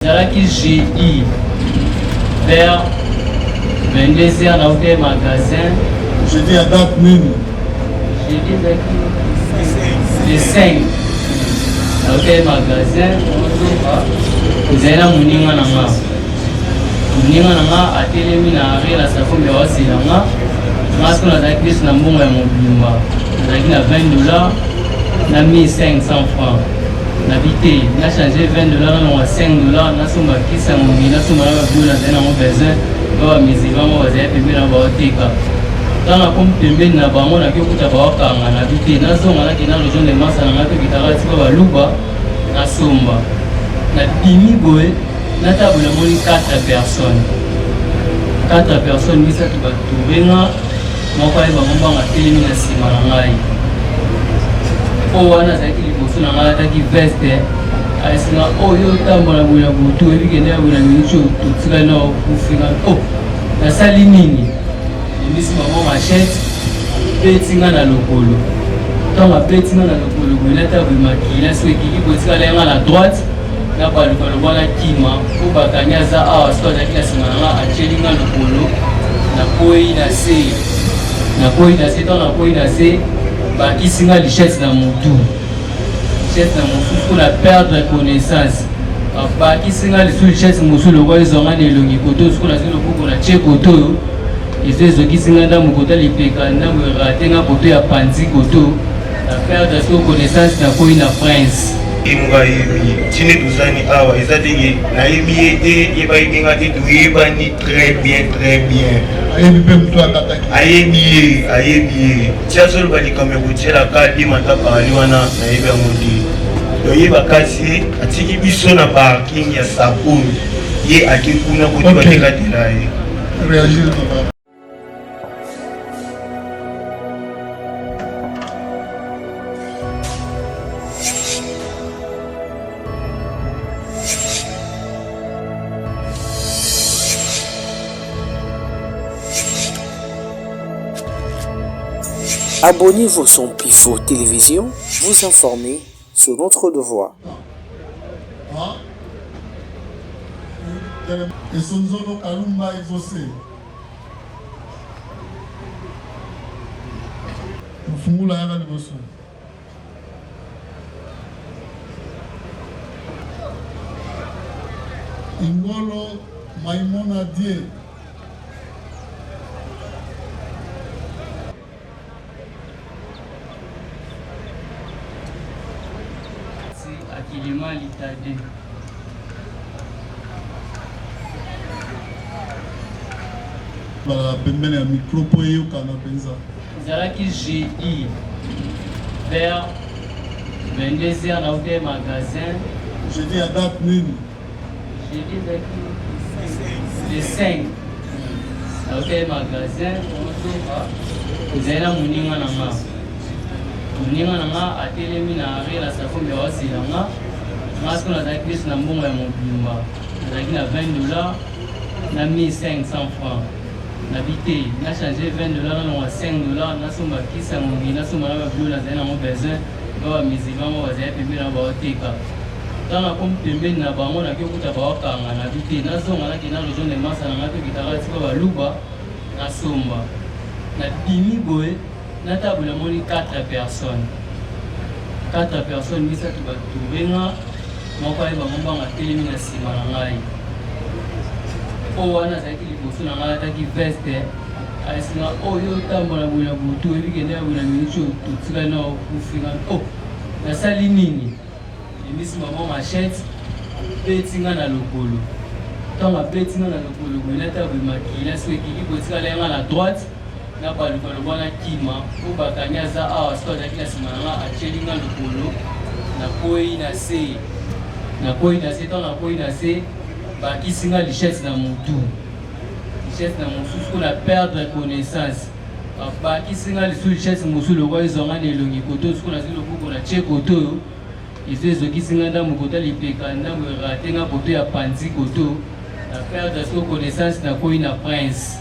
Qui jeudi vers 22h dans le magasin. Jeudi à date même. Jeudi le 5 dans le magasin. Vous avez un moninga nanga. Moninga nanga a télémi na arrêt la safo mais aussi nanga. Parce qu'on a d'accueillir na mbongo ya mobimba. On a na $20 na 1500 francs. N'habité, on a changé $20, on a $5, on a somme qui s'est mobilisé, on a somme à la on a besoin, on a mis on a payé la boîte. Dans la pompe de mine, on a on a que tout à bord car on a habité, on a somme à la qui n'a le jaune de masse, on a que qui t'a raté quoi louba, on a somme. On a dimi boé, on a table de moni 4 personnes. 4 personnes, mais ça tu vas trouver là, moi quand il va m'en téléminer si malangay. Oh, on a ça qui on a attaqué veste. Aïsna, oh, yo, tambola, boula, boutou, et puis qu'il y a une minute, tout ça, non, pour finir. Oh, la salinini. Et si maman m'achète, petit à l'opolo. Quand ma petit à l'opolo, vous l'êtes à vous maquiller, là, c'est qui peut aller à la droite, n'a pas le ballon à Kima, ou Bakanyaza, à ce que la semaine à Chelinga l'opolo, n'a pas eu assez. N'a pas eu assez, dans la poigne assez, bah, qui s'y a lichette dans mon tour. Pour la perdre de connaissance. Qui s'est allé sur le chef, monsieur le roi, ils ont un élongi koto, ce qu'on a dit le coup qu'on a tché koto. Ils se qui s'est allé dans mon côté, les pécans, dans le raté, un côté à Panzi koto. La perte de connaissance n'a pas une prince. Tine Douzani Awa, ils ont dit Naïmi et Baïdingati Douibani très bien. Aïmi, Tiazol Bali comme vous tirez la carte, il m'a tapé à Luana, Naïmi Amoudi. Doye Bakasi, Atiki Bisso na parking ya Sapoun, Ye Akikuna Kouti Batikatelaï. Réagir. Abonnez-vous sur Pifo Télévision, vous informer sur notre devoir. Et son zone Kalumba exaucé. Fumula yanga liboso. Ingolo Maimona Die. Akilima litade. Voilà, pembele ya micro po eyokana penza. Ezalaki jeudi vers 22h dans le magasin. Jeudi à date nini. Jeudi le 5 dans le magasin. Vous avez un moninga nanga. Moninga nanga a télémi na arrêt la safo mais aussi nanga. Parce qu'on a d'accueillir na mbongo ya mobimba. On a na $20 na 1500 francs. N'habité, on a changé $20, on a $5, on a somme qui s'est mobilisé, on a somme à la on a besoin, on a mis on a payé la boîte. Dans la pompe de mine, on a que tout à bord car on a habité, on a somme à la qui n'a le jaune de masse, on a que qui t'a raté quoi louba, on a somme. On a dimi boé, on a table de moni 4 personnes. 4 personnes, mais ça tu vas trouver là, moi quand il va m'en téléminer si malangay. Oh, on a ça qui liboso na ngala taki veste. Aïsna, oh yo tambola boula boutou et puis qu'il y a une minute tout ça non pour finir. Oh, la salinini. Et mis maman m'achète petit na lopolo. Quand ma petit na lopolo, on a tabu maquille, là c'est qui peut aller à la droite. N'a pas le bon à Kima. Ou Bakanyaza à ce que la semaine à Chelinga lopolo. Na koi na se. Na koi na se dans la koi na se. Bah, qui s'y a lichette dans mon tour. Lichette dans mon sous qu'on a perdre de connaissance. Bah, qui s'y a lichette dans mon sous le roi, ils ont un élongi koto, ce qu'on a dit le coup qu'on a tché koto. Ils se qui s'y a dans mon côté, les pécans, dans le raté, un côté à Panzi koto. La perte de connaissance n'a pas une prince.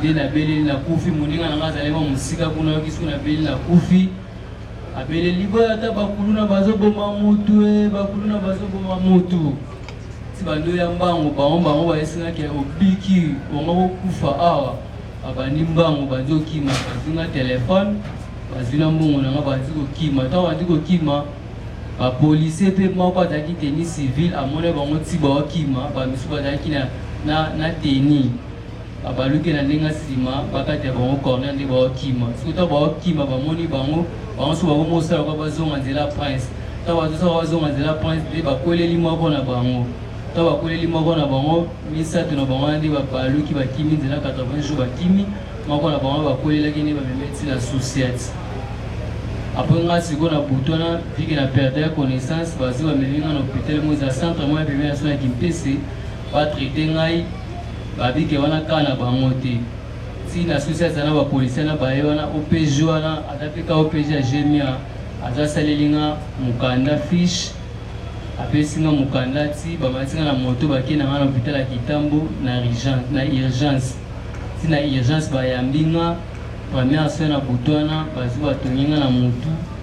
Dès la belle, la koufi, mon ning en a mon sika pour nous qui sont la belle, la koufi. Abele libo ata bakuluna bazo boma mutu, bakuluna bazo boma mutu. ti bando ya mbango bango baesinga ke obiki ongo kufa awa abandi mbango bazo kima bazinga telefone bazina mbongo nanga baziko kima ta baziko kima ba police pe moko azaki tenue civile amone bango ti ba kima ba misu bazaki na tenue abaluki na ndenge nsima bakati bango corner nde ba kima soto ba kima bamoni bango so bazomosala kwa bazonga nzela prince ta bazonga nzela prince nde bakoleli moko na bango ta bakoleli moko na bango misato na bango nde baluki bakimi nzela 80 jours bakimi moko na bango bakolelaki nde bamemeti na société après nga siko na butona viki na perdre connaissance bazi bamemi nga na hôpital moza centre moya pembe na so ya kimpese batraite ngai babike wana kaka na bango te ti na société na bapolisier na baye wana OPG wana aza mpe ka OPG ya gemia aza saleli nga mokanda fiche apesi nga mokanda ti bamati nga na moto bake na nga na hôpital ya Kitambo na urgence ti na urgence bayambi nga première soin na butwana bazi batongi nga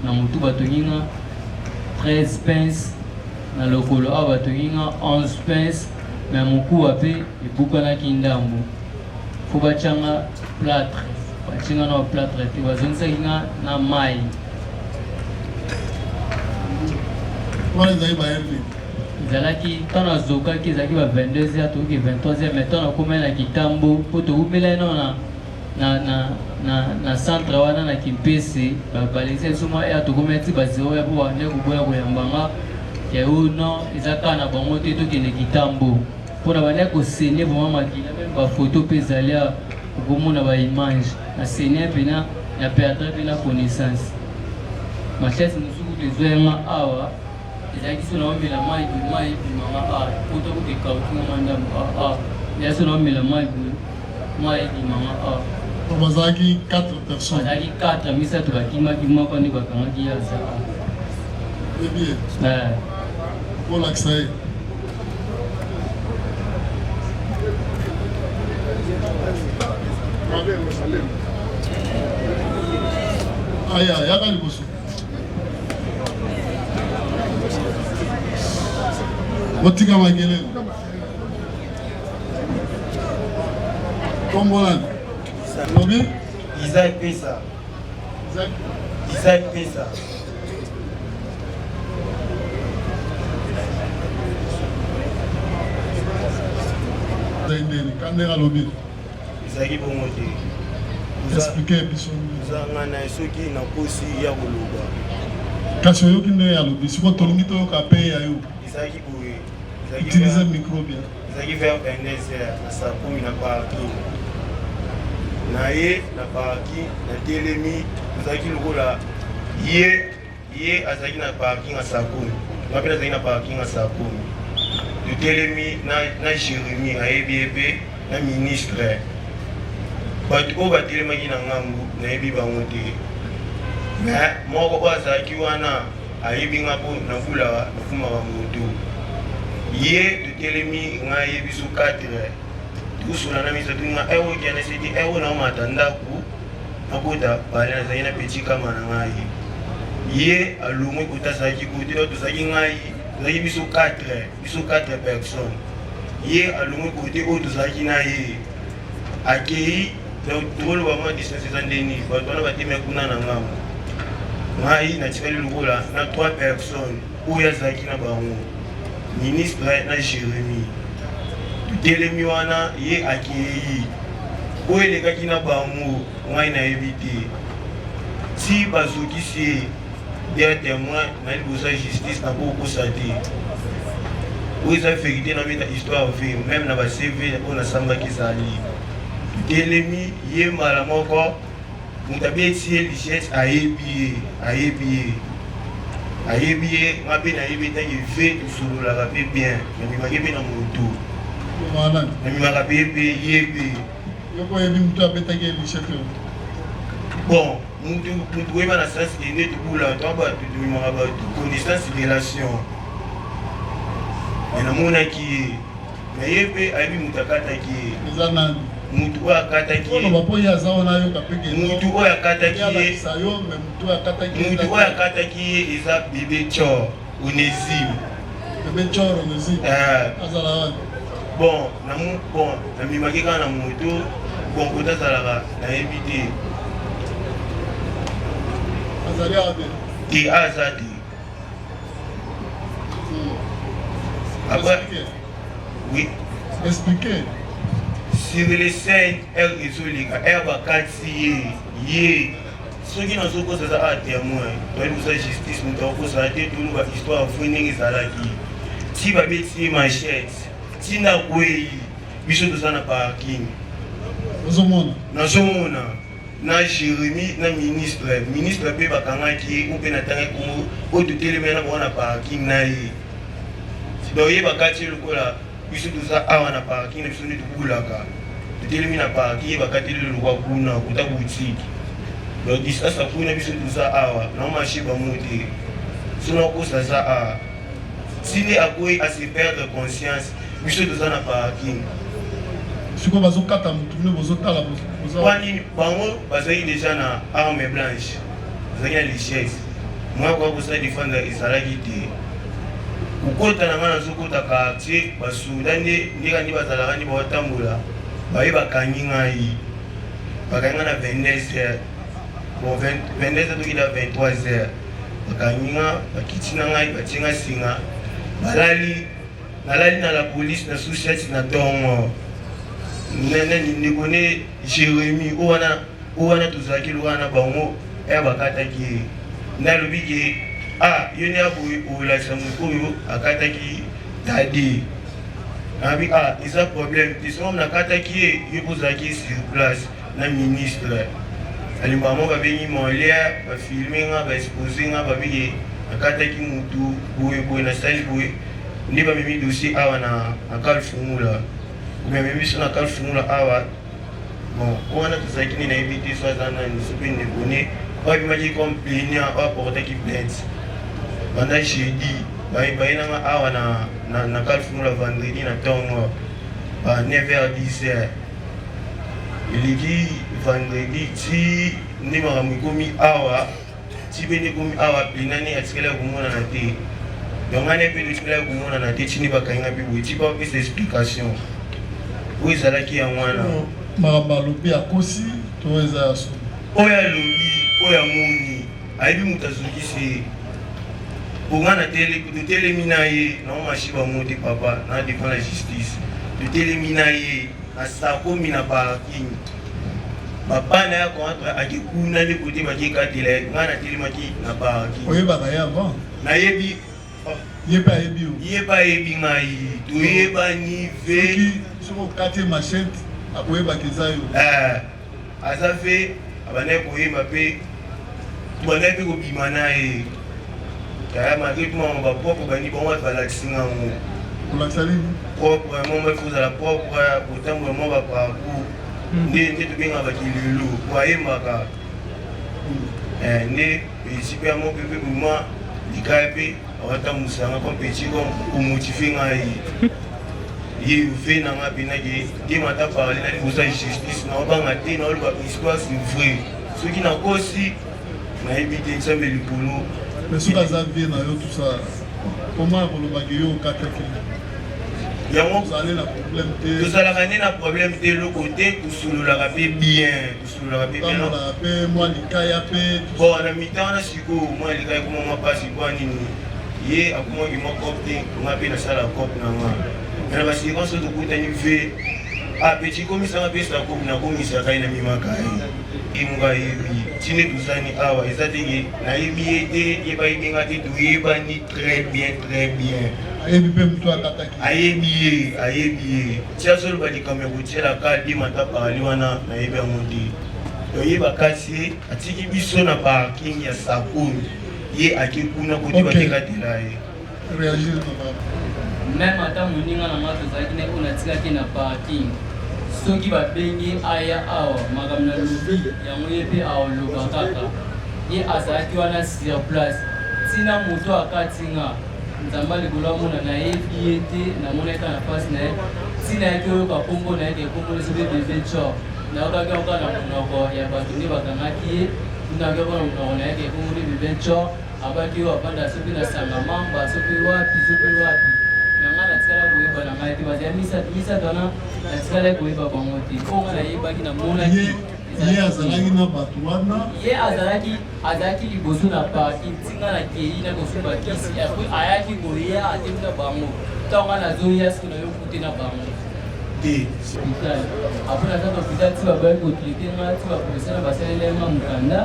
na motu batongi nga 13 pince na lokolo awa batongi nga 11 pince me mokuwa mpe ebukanaki ndambo fo batianga plâtre batinga na plâtre te bazongisaki nga na mai wana ezali baherbe ezalaki ntango nazokaki ezalaki ba 22h tokoki 23h mais ntango nakomai na Kitambo mpo tokumela no na centre wana na Kimpese balekisa biso mwa ya tokomai ti bazero ya mpo bande koboya koyambanga ke no eza kaka na bango te tokende Kitambo mpona bande kosene vraimen makila meme bafoto mpe ezali ya okomona baimage na sene mpena na perdre mpena connaissance machese mosuku tozwayanga awa ezalaki so na omela mai ebimanga awa po tokokekautinga mandambo ya so na omela mai ebimanga awa bazalaki 4 personnes bazalaki 4 misato bakimaki moko nde bakangaki ya za ebie kolakisa ye aya yaka liboso botika makelele kombolani lobi Isaac Pesa ndeni kandeka lobi ezalaki bongo te explike biso ozanga na soki na kosi ya koloba kasi oyoki nde ya lobi siko tolingi toyoka pe ya yo ezalaki boye utilize micro bien ezalaki vers 22h na saa 10 na parking na ye na parking na telemi ezalaki lokola ye azalaki na parking ya saa 10 ngape azalaki na parking ya saa 10 totelemi na Jérémie ayebi ye mpe na ministre bato oyo batelemaki na ngambu nayebi bango te me moko oyo azalaki wana ayebi nga mpo navula nafumaka moto ye totelemi nga yebi so 4 tokosola na miso tunga ewo kiana seti ewo naomata ndako nakota bale nazalaki na peti kama na ngai ye alongwe kota azalaki kote oyo tozalaki ngai tozalaki biso 4 personnes ye alongwe kote oyo tozalaki na ye akei tokoloba mwa distance eza ndeni bato wana batemi kuna na ngambo ngai natikali lokola na 3 personnes oyo azalaki na bango ministre na Jérémie totelemi wana ye akei oyo elekaki na bango ngai nayebi te ti bazokisi ye der témoin na liboso ya justice na kokosa te oyo eza vérité na beta histoire ve même na bacv oyo nasambaki ezali totelemi ye mbala moko moto abeti ye lichesse ayebi ye nga mpe nayebi ntangi ve tosololaka mpe bien namimaki mpe na moto namimaka mpe ye mpe yoko yebi moto abetaki ye lichette bon mutu oyeba na sens ene tokula to bato tomimaka bato connaissance relation me namonaki ye na ye mpe ayebi moto akataki ye eza nani mutu oyo akataki ye bapo ye aza wana yoka peke mutu oyo akataki ye yo me mutu akataki mutu oyo akataki ye eza bebe Thior Onésime bébé Choro aussi. Azala. Bon, na mimaki kaka na moto, bon kota azalaka na yebi te. Azali abe. Te aza te. Après, oui. Expliquez. Sur les scènes, elle est bakati ye. Ceux qui n'ont pas ça à témoin, la justice, nous avons constaté toute une histoire fouinée qui s'alaki. Si va bêtir machette, si n'a pas eu, biso de ça na parking. Na zomona, na Jérémy, na ministre pe bakanga qui ou pe na tanga ko o de télémena ko na parking na ye. Si doye bakati le ko la, biso de ça a na parking, biso de kulaka. De télémena parking bakati le ko kuna ko ta boutique. Donc, ça, ça pour une émission de ça, non, marché va monter. Sinon, ça, ça, s'il est à quoi à se perdre conscience, monsieur de ça n'a pas parking. Si vous avez un cas, vous avez parce qu'il déjà na arme blanche. Vous avez les chaises. Moi, quand vous avez défendre les salariés, vous comptez dans la zone de quartier, parce que vous avez des salariés qui sont tamboula. Vous avez des kanina, vous avez 22 bon 22h donc il a 23h bakanyinga bakitina ngai batinga singa balali na la police na société na tongo nene ni kone Jérémy owana tuzaki lwana bango ya bakataki na lobiki yoni abu la samuko akataki tadi abi isa problème ils sont na kataki yobozaki sur place na ministre alimbamu babengi molia bafilme nga baexpose nga babiki akataki mutu boye na sali boye nde bamemi dossier awa na kalfungula bamemi so na kalfungula awa bon wana tozalaki nde nayebi te so aza nani sope ndekone babimaki complaini aportaki plainte banda jeudi baye nanga awa na kalfungula vendredi na ntongo ba 9h10 eleki vendredi ti nde makambo ekomi awa ti mpe nde ekomi awa plenani atikala komonana te donc ane mpe etikala komonana te ti nde bakanga mpe boye ti bapesa explication oyo ezalaki ya mwana makambo alobi akosi to eza ya so oyo alobi oyo amoni ayebi moto azongisi bonga totelemi na ye naomashi bango te papa na devant la justice totelemi na ye asakomi na parking papa na ya contre akikuna nde kote bakikatela nga natelemaki na parking oyebaka ye avant nayebi ye mpe ayebi yo ye mpe ayebi ngai toyebani ve soki okati machete akoyebaka eza yo aza fe abandaki koyeba mpe tobandaki mpe kobima na ye kaya malgré tout mama bapropre bani bango ati balakisi ngango kolakisa nini propre moma il faut ozala propre kotambola mwa baparcours nde tobenga bakilelo po ayembaka nde esi mpe yango mpe boma likaya mpe awatambulisanga kompeti omotive ngai ye ve nanga mpenaki te mata parle na liboso ya justice naobanga te naoloba histoire c'est vrai soki nakosi nayebi te nzambe likolo mais soki aza vie na yo tout ça comment akolobaki yo okataki yango ozali na problème te tozalaka nde na problème te eloko te tosololaka mpe bien tambolaka mpe mwa likaya mpe bon na mita wana sikoyo mwa likaya koma mwa mpasi kwa nini ye akomaki mwa cope te nga mpe nasala cope na nga me na baséquence oyo tokutani ve peti komisanga mpe sa cope nakomisaka ye na mimaka ye emunga yebi tinde tozani awa eza teke nayebi ye te ye bayebenga te toyebani très bien ayebi mpe moto akataki ayebi ye tia solo balikambo ya kotielaka dimata parali wana nayebi yango te toyeba kasi atiki biso na parking ya sakoni ye ake kuna koti batekatela ye réagir même ata moninga na nga tozalaki ne oyo natikaki na parking soki babengi aya awa makambo na lobi yango ye mpe aoloba kaka ye azalaki wana sur place ntina moto akati nga nzamba likolo amona nayebi ye te namonaka na mpasi na ye ntina yaki oyoka kombo na yeke kombo neso mpe bebe cor nayokaki yango na monoko ya bato nde bakangaki ye ndakabona mnaona yake kumuri bibencho abaki wapanda sopi na sangamamba sopi wapi nangana tikala kuiba na ngati bazia misa dona tikala kuiba kwa moti konga na yebaki na mona ye azalaki na bato wana ye azalaki liboso na parti ntinga na kei na kosumba kisi apres ayaki koya atemi na bango ntango nga nazoya soki na yo kute na bango hopital apres nazaka hopital ti babaki kotraite nga ti baprofesseur na basalelanga mokanda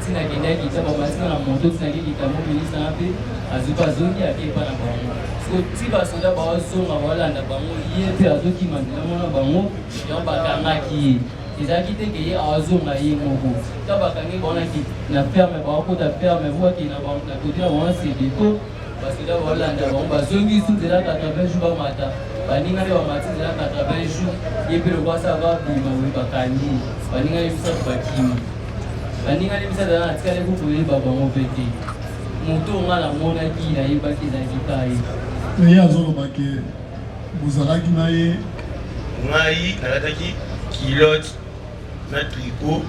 ti nakendaki ta bamatinga na moto ti nakekita mobilisa nga mpe azuki azongi akepa na bango siko ti basoda baozonga baolanda bango ye mpe azokima nzela mona bango yango bakangaki ye ezalaki te ke ye azonga ye moko ta bakangi baonaki na ferme bakokota ferme voaki na kote na bango sedeto basoda baolanda bango bazongi su nzela 80 jours bamata baningani bamati nzela 80 jours ye mpe lokwasa babima boye bakandi baningani misato bakima baningani misato ana atikali kokoyeba bango mpe te moto nga namonaki nayebaki ezalaki kaye me ye azolobaki bozalaki na ye ngai nalataki kilote na tricot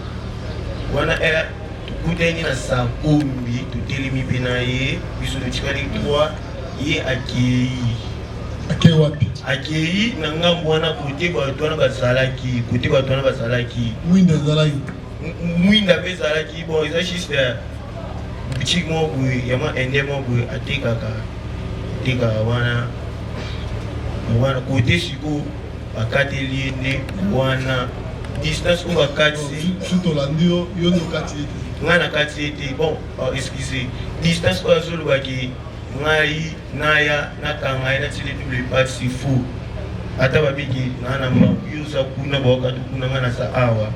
wana tukutani na sakombi totelemi mpe na ye biso totikali 3 ye akei wapi akei na ngambo wana kote bato wana bazalaki mwinda ezalaki mwinda mpe ezalaki bon eza juste boutique moko boye yama inde moko boye atekaka wana kote siko bakateli ye nde wana distance oyo bakati tolandi yo nokati ete ngai nakati ete bon excuse distance oyo azolobaki ngai naya nakanga ye natili double pasi fou ata babiki ngaa na mbangu yo oza kuna baokati kuna ngai naza awa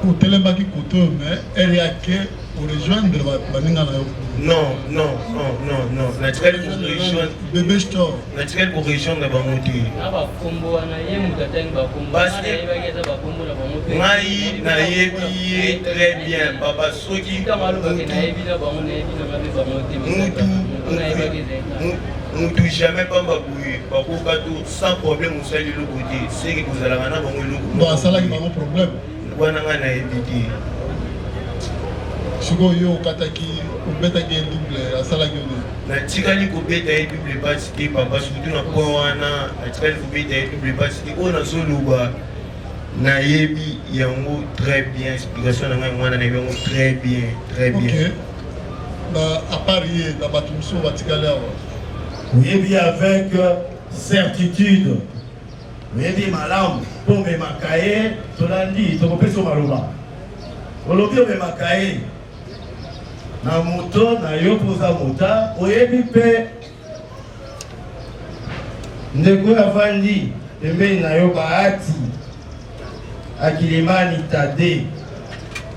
otelemaki kote oyo me ere yake orejoindre baninga na yo non natikali korejoindre bango te ngai nayebi ye très bien papa soki mutu jamais pamba boye bakoka to sans problème osali eloko te seki kozalaka na bango eloko asalaki bango problème wana ngai nayebi te sikoyo okataki obetaki ye double asalaki one natikali kobeta ye double pasi te papa surtout na point wana natikali kobeta ye double pasi te oyo nazoloba nayebi yango très bien explication na ngai mwana nayebi yango très bien à part ye na bato mosusu batikali awa oyebi avec certitude oyebi malamu mpo omemaka ye tolandi tokopesa maloba olobi omemaka ye na moto na yo mpoza mota oyebi mpe ndeko oyo avandi pembeni na yo baati akilimani tade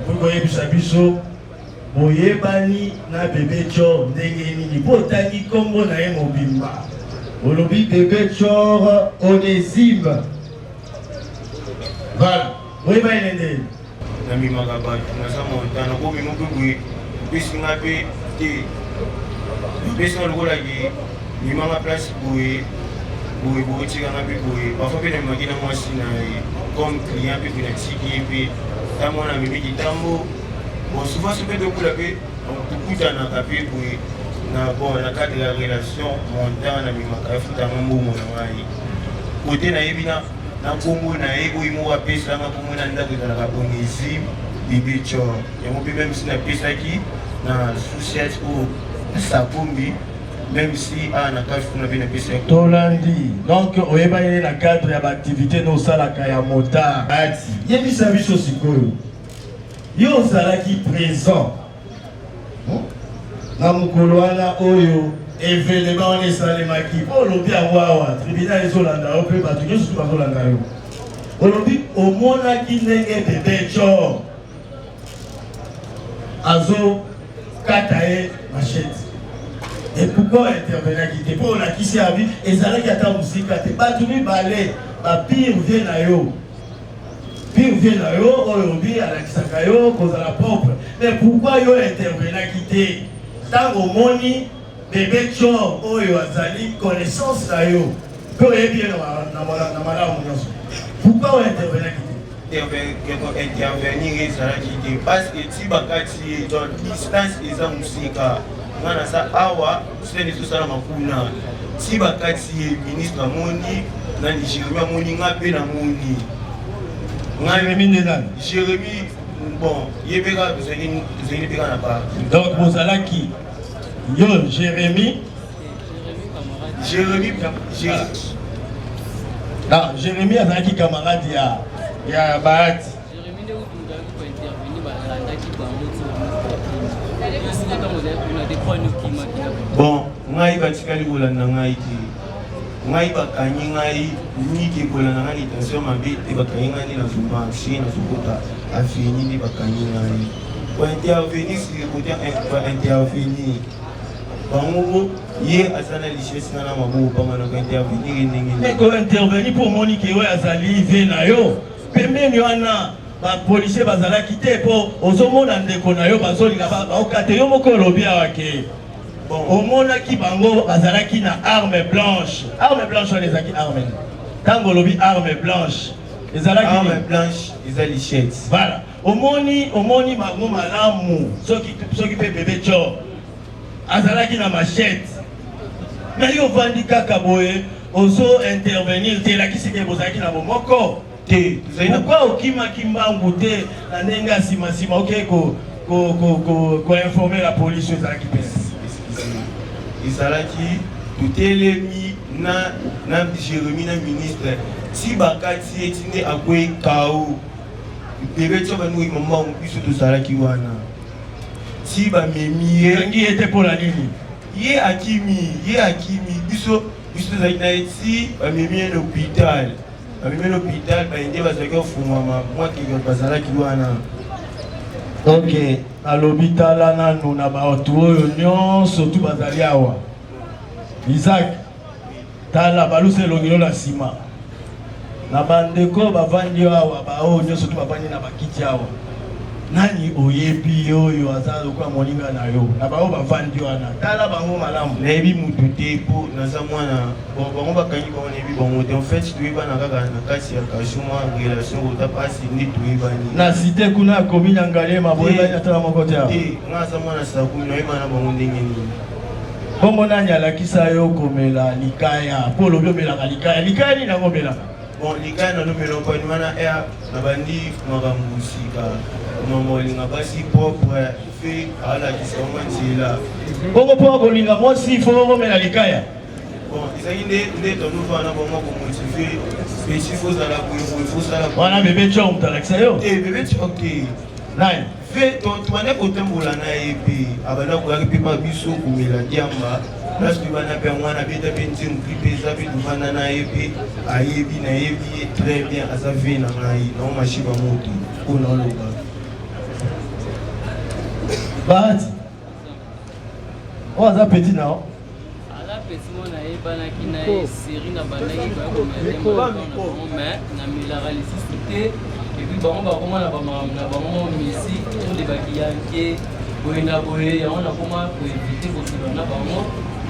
mpo koyebisa biso boyebani na bebe Chor ndenge nini mpo otangi nkombo na ye mobimba olobi bebe Chor Onésime voilà oyebani nende namimaka bato naza montana komema mpe boye opesinga mpe te opesinga lokolaki mimanga place boye bokotikanga mpe boye parfois mpe namimaki na mwasi na ye comme client mpe boye natiki ye mpe ta mwana amemiki ntambo bon souvent so mpe tokula mpe tokutanaka mpe boye na cadre ya relation montant namimaka efutanga mbongo na ngai kote nayebi na nkombo na ye oyo moko apesanga nkombo na ndako ezalaka Onésime bebe Chor yango mpe même si napesaki na societe oyo sakombi même si na kage kuna mpe napesaki tolandi donc oyebani na cadre ya baaktivité nosalaka ya motard ati yebisa biso sikoyo yo ozalaki présent na mokolo wana oyo événement wana esalemaki mpo olobi yango awa tribunal ezolanda yo mpe bato nyonso bazolanda yo olobi omonaki ndenge bebe Chor azokata ye machete et pourquoi intervenaki te mpo olakisi abi ezalaki ata mosika te bato mibale bapire vie na yo oyo obi alakisaka yo kozala propre mais pourquoi yo intervenaki te ntango omoni bebe Chor oyo azali connaissance na yo mpe oyebi ye na malamu nyonso pourquoi oyo intervenaki te intervenir ezalaki te parce que ti bakati dans distance eza mosika nga na sa awa sene tosalama kuna ti bakati ministre amoni nani Jérémie amoni nga mpe namoni Jérémie bon ye mpe kaka tozali mpe kaka na parti donc bozalaki yo Jérémie Jérémie azalaki camarade ya Bahati. Bon, ngai batikali kolanda ngai te. Ngai bakanyi ngai niki kolanda ngai intention mabe te bakanyi ngai na zumarché na zukota afini ni bakanyi ngai. Pour intervenir sur le côté intervenir. Bango ye asana lichesse na mabu panga na intervenir ndenge. Mais ko intervenir pour Monique we azali vena yo. Pembeni wana ba policier bazala kité po ozomona ndeko na yo bazolinga ba okate yo moko lobi awake. Bon, omona ki bango bazala ki na arme blanche. Arme blanche on les a ki arme. Tango lobi arme blanche. Ezala ki arme blanche, ezali lichesse. Voilà. Omoni bango malamu. Soki pe bébé cho. Azalaki na machette. Mais yo vandi kaka boye, ozo intervenir te la kisike bozaki na bomoko. Te, pourquoi okima kimbangu te na nenga sima OK ko informer la police ezalaki pe. Ezalaki tutelemi na Jérémie na ministre. Si bakati etinde akwe kao. Bébé tso banu maman biso to salaki wana. Si ba memi ngi était pour la nini. Ye akimi biso zaki na eti ba memi l'hôpital. Ba memi l'hôpital ba inde ba zaki ofungama moi ki bazalaki wana. OK, à l'hôpital là nous na ba oyo nyonso tu bazali awa. Isaac tala baluse longilo na sima. Na bandeko bavandi awa ba o nyonso tu bavandi na bakiti awa. Nani oyebi oyo azalo kwa moninga na yo na bao bavandi wana tala bango malamu nayebi mutu te po naza mwana bango bakangi bango nayebi bango te en fait toyebana kaka na kati ya kashuma relation kota pasi nde toyebani na cité kuna komi na ngalema boyebani atala moko te nga aza mwana sakumi nayebana bango ndenge nini bongo nani alakisa yo komela likaya po lobi omelaka likaya nini yango omelaka bon likaya nalomela mpani wana air nabandi makambo sika mamolinga basi propre fait à la discommande bongo po kolinga mosi fo omela likaya bon ezali nde tonofana bongo komotive pesi fozala fosala wana bebe cho mutalakisa yo bebe cho te nani fe tobanda kotambola na ye mpe abanda koyaki mpe ma biso komela diamba place tobanda mpe yango wana beta mpe nzembo mpe eza mpe tovanda na ye mpe ayebi nayebi ye très bien aza ve na ngai nao mashiba moto mpo naoloba Bahati oza petit nao ala petit mona yebanaki na ye série na bandaki mais na milaka lisusu te epuis bango bakoma na bamakambo na bango misi tolebaki yanke boye na boye yango nakoma koevite kosolola na bango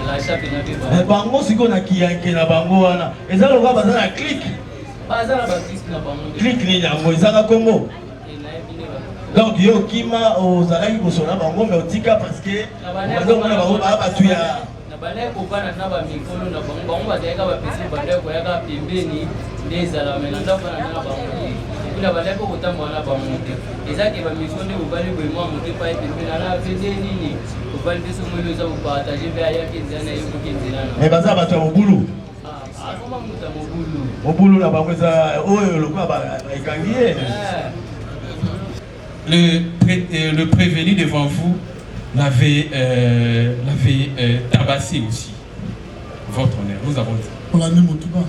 lacha pena mpe bango sikoyo na kiyanke na bango wana eza lokola baza na clique baza na baclique na bango clique nini yango ezanga kombo donc yo kima ozalaki kosola bango mais otika parce que bazomona bango baa batu ya na bandaki kobana na bamikolo na bango bango bazalaka bapesi bandaki koyaka pembeni nde ezala me na ndako na bango epuis na bandaki kotambola na bango te ezaki bamikolo nde bobali boye mwa moke pa ye pembeni ala vende nini bobali mpe somoli oza kopartage mpe ayaki nzela na ye moke nzela na mais baza bato ya mobulu akoma moto ya mobulu mobulu na bango eza oyo lokola ekangi ye Le prévenu devant vous l'avait tabassé aussi. Votre honneur, nous avons dit. On l'a mis mon tuba.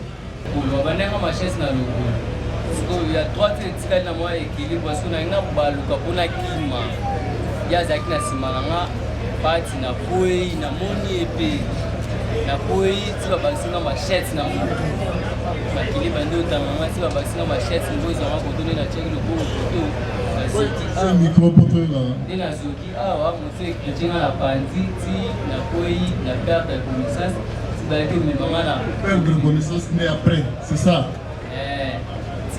Il y a trois titres dans moi équilibre parce qu'on a une baluka pour la kima. Il y a Zaki na simalanga, parti na poi, na moni épée. Na poi, tu vas passer dans ma chette na moi. Makili bando tanganga, tu vas passer dans ma chette, nous allons retourner na check le beau photo. C'est un micro pour toi là. Dina zoki awa moto ekinga na pandi ti na koi na perte de connaissance ti balaki memanga na Perdre de connaissance mais après, c'est ça.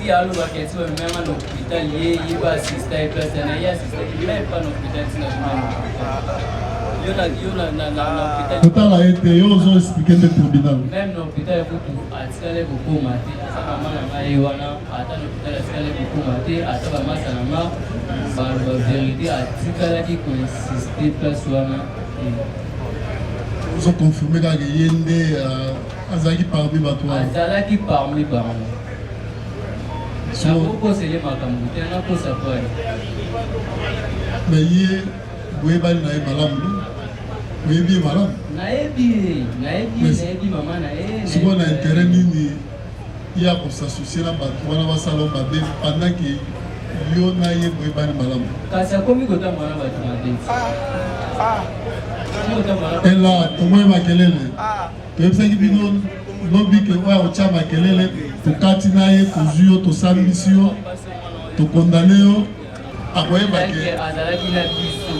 ti si alo baketi ba même en hôpital il va assister à place na il assister même pas en hôpital si na Total a été ils ont expliqué le tribunal. Même l'hôpital beaucoup atikale beaucoup maté ça maman na ngai wana ata l'hôpital atikale beaucoup maté ata ba masanama ba vérité atikala qui consister place wana. Ils ont confirmé que Yende Azaki parmi Batoua. Azaki parmi Batoua. Na beaucoup c'est les makambo tena ko ça quoi. Mais hier vous avez na malam. Vous avez bien malam. Naebi maman naebi. Si on a intérêt nini il y a pour s'associer là Batoua na salon babé pendant que yo na ye vous avez bien malam. Kasi akomi kota mwana Batoua te. Et là, comment il va kelele? Tu sais que bino lobby que ouais au chama kelele, tu katinaye, tu zuyo, tu sambisio, tu condamné yo. Akoye ba ke. Azalaki na biso.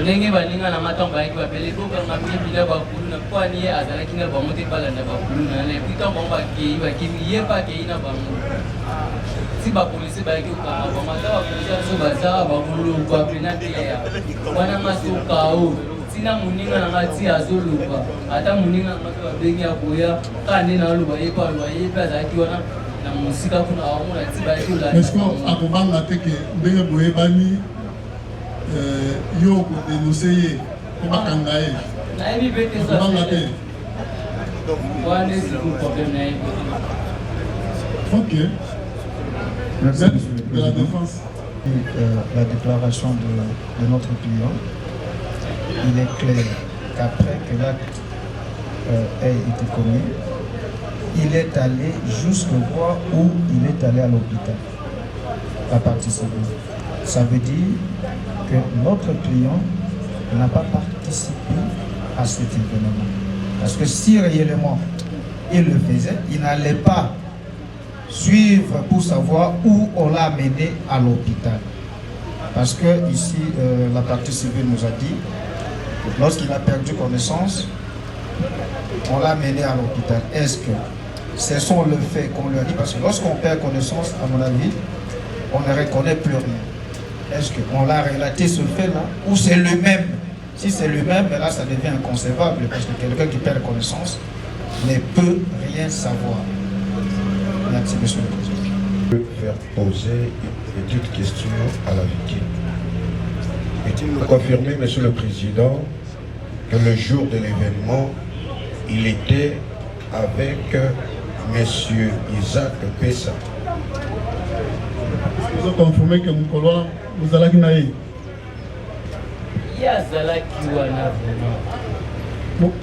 Ndenge baninga na matomba yaki bapele ko ka ngapili bila bakulu na kwani ye azalaki na bamote bala na bakulu na le pita bomba ki ye pa ke ina bango. Si ba police ba yaki ka ba mata ba police so ba za ba mulu ba penalty ya. Wana masuka o. Sina muninga na ngati azoluka. Ata muninga na ngati ba bengi ya koya kane na luba ye pa azalaki wana na musika kuna awona tiba yaki la. Est-ce que akobanga te ke ndenge boye bani yo ko dénoncer ko bakanga ye. Na ebi bete ça. Akobanga te. Wana c'est un problème na ebi. OK. Merci, de la défense. La déclaration de notre client, il est clair qu'après que l'acte ait été commis, il est allé jusqu'au point où il est allé à l'hôpital, la partie civile. Ça veut dire que notre client n'a pas participé à cet événement. Parce que si réellement il le faisait, il n'allait pas suivre pour savoir où on l'a amené à l'hôpital. Parce que ici, la partie civile nous a dit que lorsqu'il a perdu connaissance, on l'a amené à l'hôpital. Est-ce que ce sont le fait qu'on lui a dit? Parce que lorsqu'on perd connaissance, à mon avis, on ne reconnaît plus rien. Est-ce qu'on l'a relaté ce fait-là? Ou c'est le même? Si c'est le même, là ça devient inconcevable parce que quelqu'un qui perd connaissance ne peut rien savoir. Merci, monsieur le président. Je peux faire poser une petite question à la victime. Est-il me confirmer, monsieur le président, que le jour de l'événement, il était avec monsieur Isaac Pessa? Vous avez confirmé que Moukolwa, vous allez gagner. Yazalaki wana vraiment.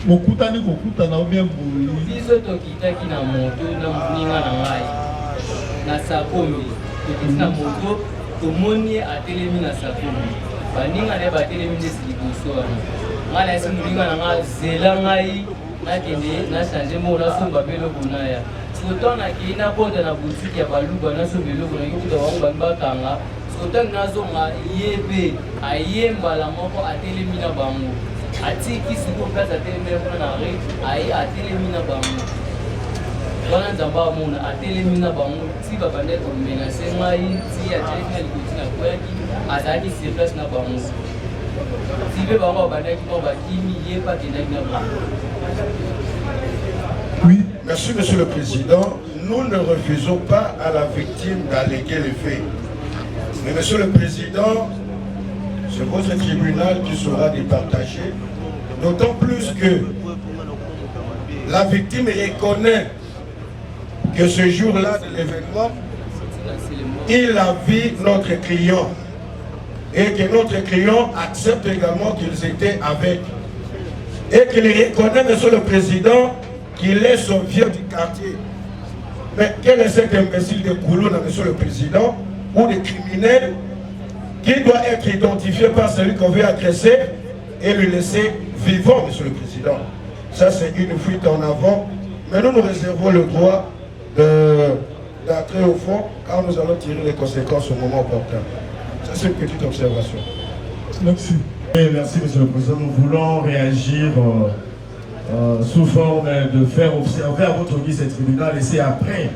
Bokutani kokutana ou bien boli. Biso tokitaki na moto na muninga na ngai. Na sakombi. Tokiti na moto tomoni atelemi na sakombi. Baninga na batelemi nde siliboso wana. Nga na esi muninga na ngai zela ngai nakende na changer mo na somba beloko na ya. Soto na kina kota na boutique ya baluba na so beloko na kikuta wangu bakanga. Soto nazonga yebe ayembala moko atelemi na bango. Atiki siko place atelemi na re ai atelemi na bango. Wana nzamba mona atelemi na bango ti ba bande ko menacer ngai ti ya tsheka likoti na kwaki azaki se place na bango. Ti be bango bande ko ba kimi ye pa kena na bango. Oui, merci monsieur le président. Nous ne refusons pas à la victime d'alléguer les faits. Mais monsieur le président, c'est votre tribunal qui sera départagé, d'autant plus que la victime reconnaît que ce jour-là de l'événement, il a vu notre client et que notre client accepte également qu'ils étaient avec et qu'il reconnaît, monsieur le président, qu'il est son vieux du quartier. Mais quel est cet imbécile de Koulou, monsieur le président, ou des criminels qui doit être identifié par celui qu'on veut agresser et lui laisser vivant, monsieur le président. Ça, c'est une fuite en avant. Mais nous nous réservons le droit d'entrer au fond quand nous allons tirer les conséquences au moment opportun. Ça, c'est une petite observation. Merci. Et merci, monsieur le président. Nous voulons réagir sous forme de faire observer à votre guise ce tribunal et c'est après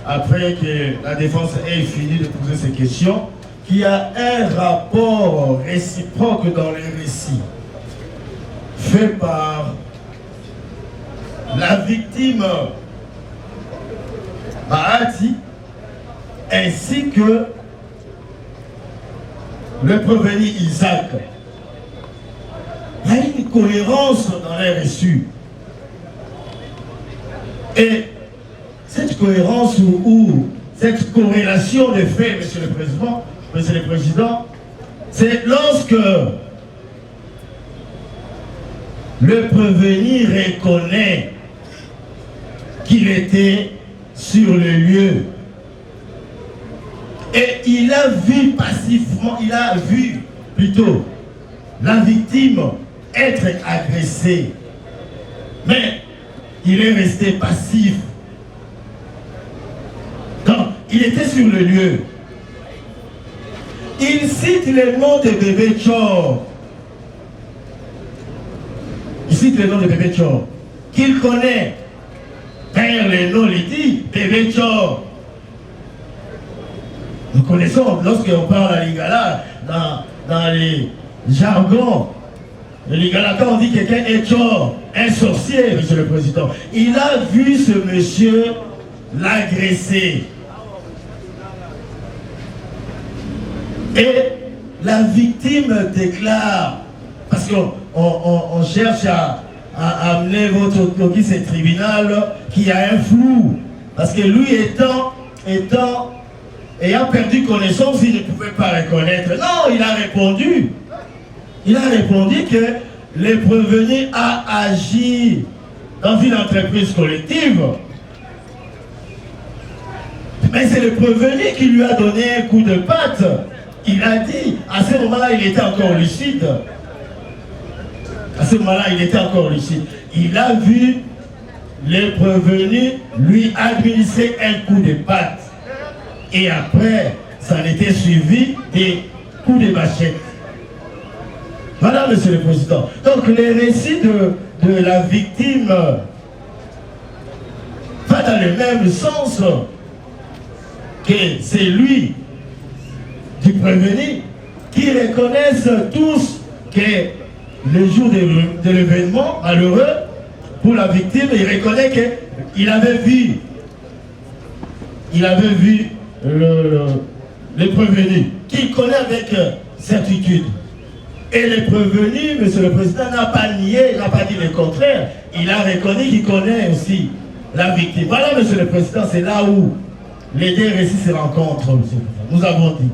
après que la défense ait fini de poser ses questions, qu'il y a un rapport réciproque dans les récits fait par la victime Bahati ainsi que le prévenu Isaac. Il y a une cohérence dans les récits. Et cette cohérence ou cette corrélation de faits, Monsieur le Président, c'est lorsque le prévenu reconnaît qu'il était sur le lieu et il a vu passivement, il a vu plutôt la victime être agressée, mais il est resté passif. Donc, il était sur le lieu. Il cite le nom de bébé Tchor. Il cite le nom de bébé Tchor, qu'il connaît. D'ailleurs, le nom il dit bébé Tchor. Nous connaissons, lorsqu'on parle à Lingala, dans les jargons, le Lingala, quand on dit quelqu'un est Tchor, un sorcier, Monsieur le Président, il a vu ce monsieur l'agresser. Et la victime déclare, parce qu'on cherche à amener votre office au tribunal qui a un flou, parce que lui ayant perdu connaissance, il ne pouvait pas reconnaître. Non, il a répondu. Il a répondu que le prévenu a agi dans une entreprise collective. Mais c'est le prévenu qui lui a donné un coup de patte. Il a dit, à ce moment-là, il était encore lucide. À ce moment-là, il était encore lucide. Il a vu le prévenu lui administrer un coup de patte. Et après, ça en était suivi des coups de machette. Voilà, Monsieur le Président. Donc, les récits de la victime va dans le même sens que c'est lui du prévenu qui reconnaissent tous que le jour de l'événement malheureux pour la victime, il reconnaît qu'il avait vu le prévenu, qu'il connaît avec certitude. Et le prévenu, Monsieur le Président, n'a pas nié, n'a pas dit le contraire. Il a reconnu qu'il connaît aussi la victime. Voilà, Monsieur le Président, c'est là où les deux récits se rencontrent, Monsieur le Président. Nous avons dit.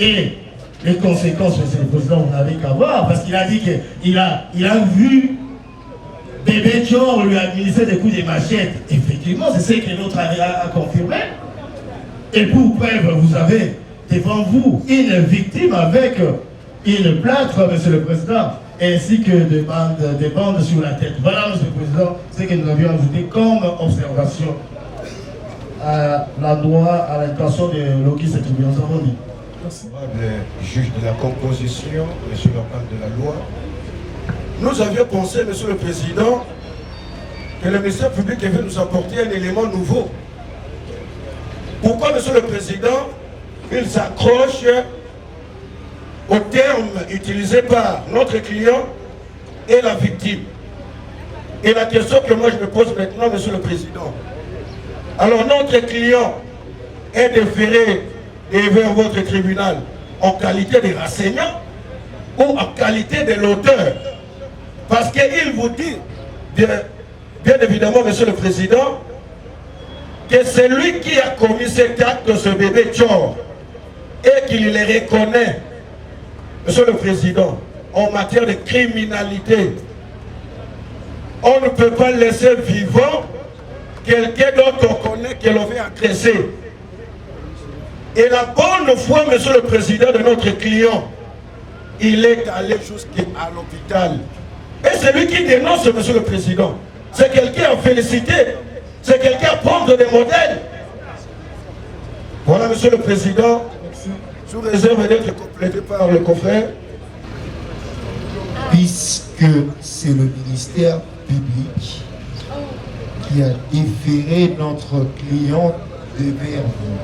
Et les conséquences, Monsieur le Président, vous n'avez qu'à voir, parce qu'il a dit qu'il a vu bébé Tchor lui administrer des coups de machette. Effectivement, c'est ce que l'autre a confirmé. Et pour preuve, vous avez devant vous une victime avec une plâtre, Monsieur le Président, ainsi que des bandes sur la tête. Voilà, Monsieur le Président, ce que nous avions ajouté comme observation à l'endroit, à l'intention de l'office de tribunal. Le juge de la composition et sur le plan de la loi, nous avions pensé, Monsieur le Président, que le ministère public devait nous apporter un élément nouveau. Pourquoi, Monsieur le Président, il s'accroche aux termes utilisés par notre client et la victime? Et la question que moi je me pose maintenant, Monsieur le Président, alors notre client est déféré vers votre tribunal en qualité de renseignant ou en qualité de l'auteur? Parce qu'il vous dit, bien évidemment, Monsieur le Président, que c'est lui qui a commis cet acte, ce bébé Tchor, et qu'il le reconnaît, Monsieur le Président, en matière de criminalité. On ne peut pas laisser vivant quelqu'un dont on connaît que l'on veut agresser. Et la bonne foi, Monsieur le Président, de notre client, il est allé jusqu'à l'hôpital. Et c'est lui qui dénonce, Monsieur le Président. C'est quelqu'un à féliciter. C'est quelqu'un à prendre des modèles. Voilà, Monsieur le Président, sous réserve d'être complété par le confrère. Puisque c'est le ministère public qui a déféré notre client devers vous.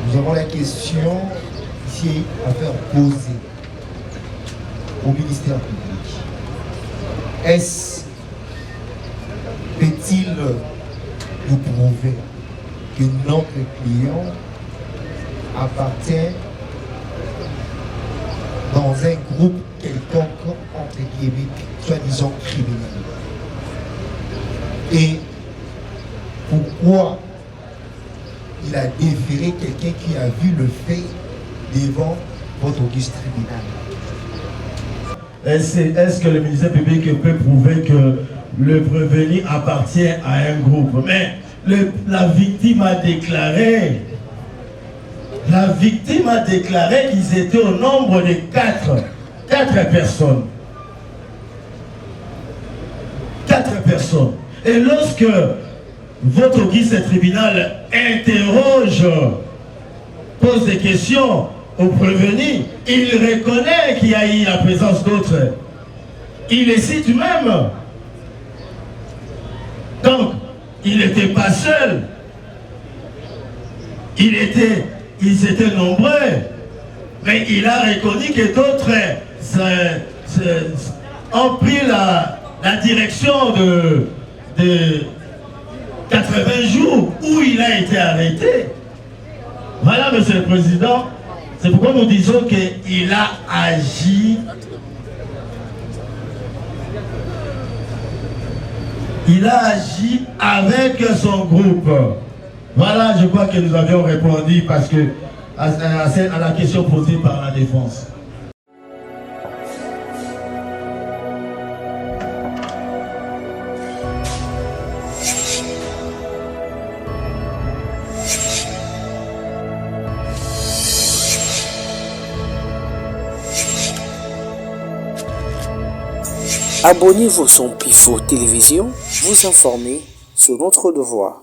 Nous avons la question ici à faire poser au ministère public. Est-ce peut-il nous prouver que notre client appartient dans un groupe quelconque, entre guillemets, soi-disant criminel? Et pourquoi il a déféré quelqu'un qui a vu le fait devant votre auguste tribunal? Est-ce que le ministère public peut prouver que le prévenu appartient à un groupe? Mais la victime a déclaré qu'ils étaient au nombre de 4 personnes. 4 personnes. Et lorsque votre auguste tribunal interroge, pose des questions au prévenu, il reconnaît qu'il y a eu la présence d'autres. Il les cite même. Donc, il n'était pas seul. Ils étaient nombreux. Mais il a reconnu que d'autres ont pris la direction de 80 jours où il a été arrêté. Voilà, Monsieur le Président. C'est pourquoi nous disons qu'il a agi. Il a agi avec son groupe. Voilà, je crois que nous avions répondu parce que à la question posée par la défense. Abonnez-vous sur Pifo Télévision, vous informer sur notre devoir.